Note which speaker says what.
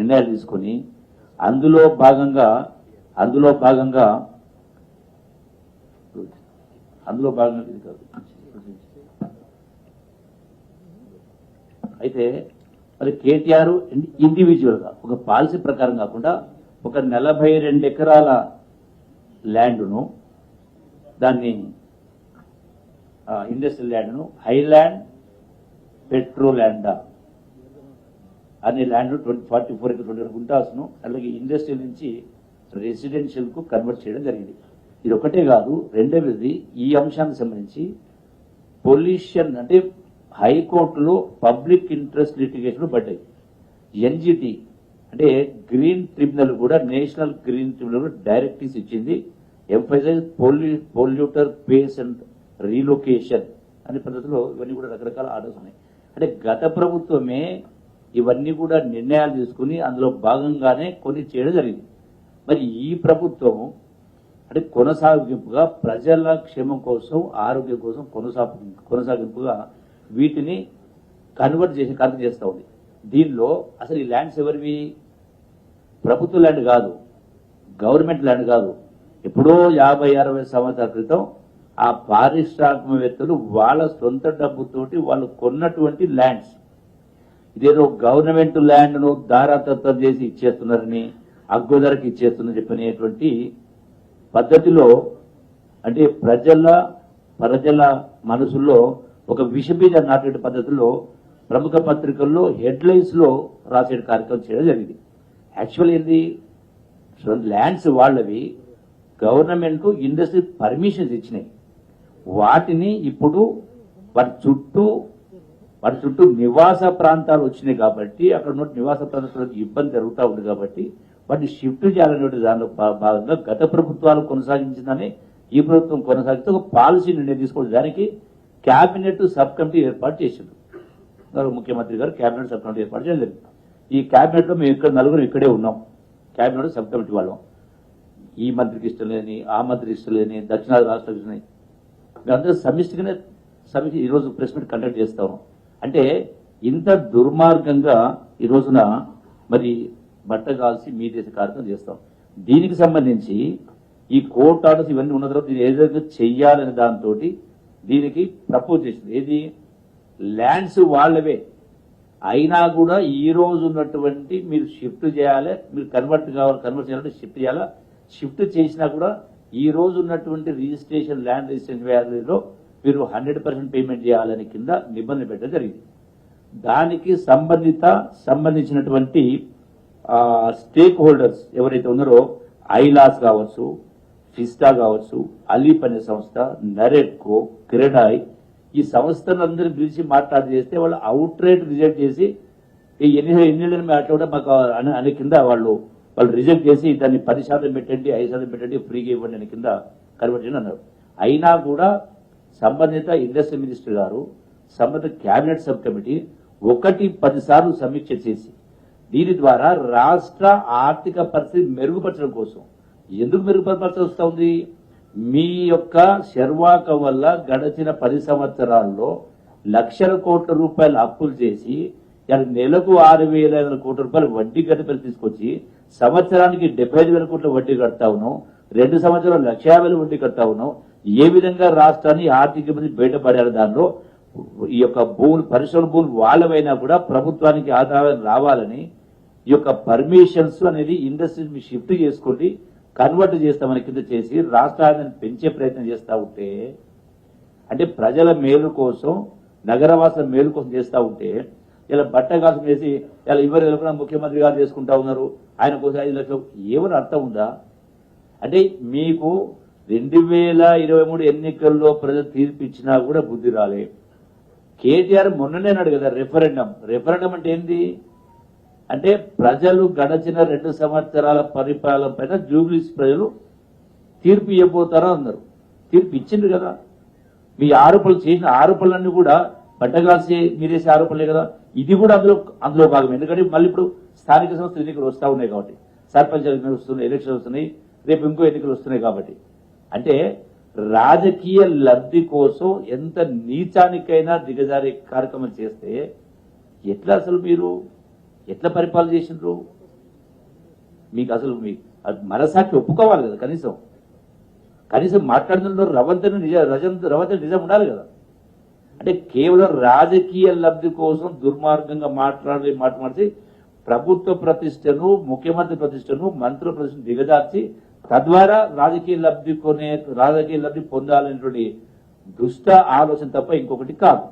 Speaker 1: నిర్ణయాలు తీసుకొని అందులో భాగంగా ఇది కాదు. అయితే మరి కేటీఆర్ ఇండివిజువల్ గా ఒక పాలసీ ప్రకారం కాకుండా ఒక 42 ఎకరాల ల్యాండ్ను దాన్ని ఇండస్ట్రియల్ ల్యాండ్ను హైలాండ్ పెట్రో ల్యాండ్ అనే ల్యాండ్ 44 ఎకర్ గుంటాస్ను అలాగే ఇండస్ట్రియల్ నుంచి రెసిడెన్షియల్ కు కన్వర్ట్ చేయడం జరిగింది. ఇది ఒకటే కాదు, రెండవది ఈ అంశానికి సంబంధించి పొల్యూషన్ అంటే హైకోర్టులో పబ్లిక్ ఇంట్రెస్ట్ లిటిగేషన్ పడ్డాయి. ఎన్జిటి అంటే గ్రీన్ ట్రిబ్యునల్ కూడా నేషనల్ గ్రీన్ ట్రిబ్యునల్ డైరెక్టివ్స్ ఇచ్చింది. Emphasise polluter pays and relocation అనే పద్ధతిలో ఇవన్నీ కూడా రకరకాల ఆర్డర్స్ ఉన్నాయి. అంటే గత ప్రభుత్వమే ఇవన్నీ కూడా నిర్ణయాలు తీసుకుని అందులో భాగంగానే కొన్ని చేయడం జరిగింది. మరి ఈ ప్రభుత్వం అంటే కొనసాగింపుగా ప్రజల క్షేమం కోసం ఆరోగ్యం కోసం కొనసాగింపుగా వీటిని కన్వర్ట్ చేస్తా ఉంది. దీనిలో అసలు ఈ ల్యాండ్స్ ఎవరివి? ప్రభుత్వ ల్యాండ్ కాదు, గవర్నమెంట్ ల్యాండ్ కాదు. ఎప్పుడో 50-60 సంవత్సరాల క్రితం ఆ పారిశ్రామికవేత్తలు వాళ్ళ సొంత డబ్బుతోటి వాళ్ళు కొన్నటువంటి ల్యాండ్స్. ఇదేదో గవర్నమెంట్ ల్యాండ్ను దారాదత్తం చేసి ఇచ్చేస్తున్నారని, అగ్గుధరకి ఇచ్చేస్తున్నారని చెప్పినటువంటి పద్ధతిలో అంటే ప్రజల మనసుల్లో ఒక విషబీజం నాటే పద్ధతిలో ప్రముఖ పత్రికల్లో హెడ్లైన్స్ లో రాసే కార్యక్రమం చేయడం జరిగింది. యాక్చువల్ ఏంది, ల్యాండ్స్ వాళ్ళవి, గవర్నమెంట్ ఇండస్ట్రీ పర్మిషన్స్ ఇచ్చినాయి. వాటిని ఇప్పుడు వాటి చుట్టూ నివాస ప్రాంతాలు వచ్చినాయి కాబట్టి అక్కడ ఉన్న నివాస ప్రాంతాలకు ఇబ్బంది జరుగుతూ ఉంది కాబట్టి వాటిని షిఫ్ట్ చేయాలనే దానిలో భాగంగా గత ప్రభుత్వాలు కొనసాగించిందని ఈ ప్రభుత్వం కొనసాగితే ఒక పాలసీ నిర్ణయం తీసుకోవడం. దానికి కేబినెట్ సబ్ కమిటీ ఏర్పాటు చేసింది. ముఖ్యమంత్రి గారు కేబినెట్ సబ్ కమిటీ ఏర్పాటు చేయలేదు. ఈ కేబినెట్ లో మేము ఇక్కడ నలుగురు ఇక్కడే ఉన్నాం. కేబినెట్ సబ్ కమిటీ వాళ్ళం. ఈ మంత్రికి ఇష్టం లేని, ఆ మంత్రికి ఇష్టం లేని, దక్షిణాది రాష్ట్రాలకు ఇష్టం లేని మేమందరూ సమిష్టిగానే ఈరోజు ప్రెస్ మీట్ కండక్ట్ చేస్తాము. అంటే ఇంత దుర్మార్గంగా ఈ రోజున మరి బట్టగాల్సి మీ దేశ కార్యక్రమం చేస్తాం. దీనికి సంబంధించి ఈ కోర్టు ఆర్డర్స్ ఇవన్నీ ఉన్న తర్వాత దీన్ని ఏదైనా చెయ్యాలనే దాంతో దీనికి ప్రపోజ్ చేసింది. ఏది, ల్యాండ్స్ వాళ్ళవే అయినా కూడా ఈ రోజు ఉన్నటువంటి మీరు షిఫ్ట్ చేయాలి, మీరు కన్వర్ట్ చేయాలంటే షిఫ్ట్ చేయాలా, షిఫ్ట్ చేసినా కూడా ఈ రోజు ఉన్నటువంటి రిజిస్ట్రేషన్ ల్యాండ్ రిజిస్ట్రేషన్ వ్యాల్యూలో మీరు 100% పేమెంట్ చేయాలని కింద నిబంధన పెట్టడం జరిగింది. దానికి సంబంధించినటువంటి స్టేక్ హోల్డర్స్ ఎవరైతే ఉన్నారో ఐలాస్ కావచ్చు, ఫిస్టా కావచ్చు, అలీప్ అనే సంస్థ, నరెట్కో, క్రెడాయ్, ఈ సంస్థలందరినీ పిలిచి మాట్లాడి చేస్తే వాళ్ళు అవుట్ రేట్ రిజెక్ట్ చేసి ఎన్ని మాట్లాడ మాకు అనే కింద వాళ్ళు రిజెక్ట్ చేసి దాన్ని 10% పెట్టండి, 5% పెట్టండి, ఫ్రీగా ఇవ్వండి అని కింద కన్వర్ట్ చేయని అన్నారు. అయినా కూడా సంబంధిత ఇండస్ట్రీ మినిస్టర్ గారు, సంబంధిత కేబినెట్ సబ్ కమిటీ 1-10 సార్లు సమీక్ష చేసి దీని ద్వారా రాష్ట్ర ఆర్థిక పరిస్థితి మెరుగుపరచడం కోసం, ఎందుకు మెరుగుపరచాల్సి వస్తుంది, మీ యొక్క శర్వాక వల్ల గడిచిన 10 సంవత్సరాల్లో లక్షల కోట్ల రూపాయలు అప్పులు చేసి నెలకు 6,500 కోట్ల రూపాయలు వడ్డీ గడిపలు తీసుకొచ్చి సంవత్సరానికి 75,000 కోట్ల వడ్డీ కడతా ఉన్నాం, 2 సంవత్సరాలు 1,50,000 వడ్డీ కడతా ఉన్నాం. ఏ విధంగా రాష్ట్రాన్ని ఆర్థిక ఇబ్బంది బయటపడారు, దానిలో ఈ యొక్క పరిశ్రమ భూములు వాళ్ళవైనా కూడా ప్రభుత్వానికి ఆదాయం రావాలని ఈ యొక్క పర్మిషన్స్ అనేది ఇండస్ట్రీ షిఫ్ట్ చేసుకోండి, కన్వర్ట్ చేస్తామని కింద చేసి రాష్ట్ర ఆదాయాన్ని పెంచే ప్రయత్నం చేస్తూ ఉంటే, అంటే ప్రజల మేలు కోసం, నగరవాసుల మేలు కోసం చేస్తూ ఉంటే ఇలా బట్టగాసం చేసి ఇలా ఎవరు కూడా ముఖ్యమంత్రి గారు చేసుకుంటా ఉన్నారు, ఆయన కోసం 5 లక్షలు, ఏమని అర్థం ఉందా? అంటే మీకు 2023 ఎన్నికల్లో ప్రజలు తీర్పు ఇచ్చినా కూడా బుద్ధి రాలే. కేటీఆర్ మొన్ననే అన్నాడు కదా రెఫరెండం అంటే ఏంది అంటే ప్రజలు గడచిన 2 సంవత్సరాల పరిపాలన పైన జూబ్లీస్ ప్రజలు తీర్పు ఇవ్వబోతారా అన్నారు. తీర్పు ఇచ్చింది కదా. మీ ఆరోపణలు చేసిన ఆరోపణలన్నీ కూడా బట్టగాల్సి మీరేసే ఆరోపణలే కదా. ఇది కూడా అందులో భాగం. ఎందుకంటే మళ్ళీ ఇప్పుడు స్థానిక సంస్థ ఎన్నికలు వస్తూ ఉన్నాయి కాబట్టి, సర్పంచ్ ఎన్నికలు వస్తున్నాయి, ఎలక్షన్ వస్తున్నాయి, రేపు ఇంకో ఎన్నికలు వస్తున్నాయి కాబట్టి, అంటే రాజకీయ లబ్ధి కోసం ఎంత నీచానికైనా దిగజారే కార్యక్రమం చేస్తే ఎట్లా అసలు మీరు ఎట్లా పరిపాలన చేసినారు? మీకు అసలు మీ మనసాక్షి ఒప్పుకోవాలి కదా కనీసం మాట్లాడుతున్న రవంత్ నిజం ఉండాలి కదా. అంటే కేవలం రాజకీయ లబ్ధి కోసం దుర్మార్గంగా మాట్లాడి ప్రభుత్వ ప్రతిష్టను, ముఖ్యమంత్రి ప్రతిష్టను, మంత్రుల ప్రతిష్టను దిగజార్చి తద్వారా రాజకీయ లబ్ధి పొందాలనేటువంటి దుష్ట ఆలోచన తప్ప ఇంకొకటి కాదు.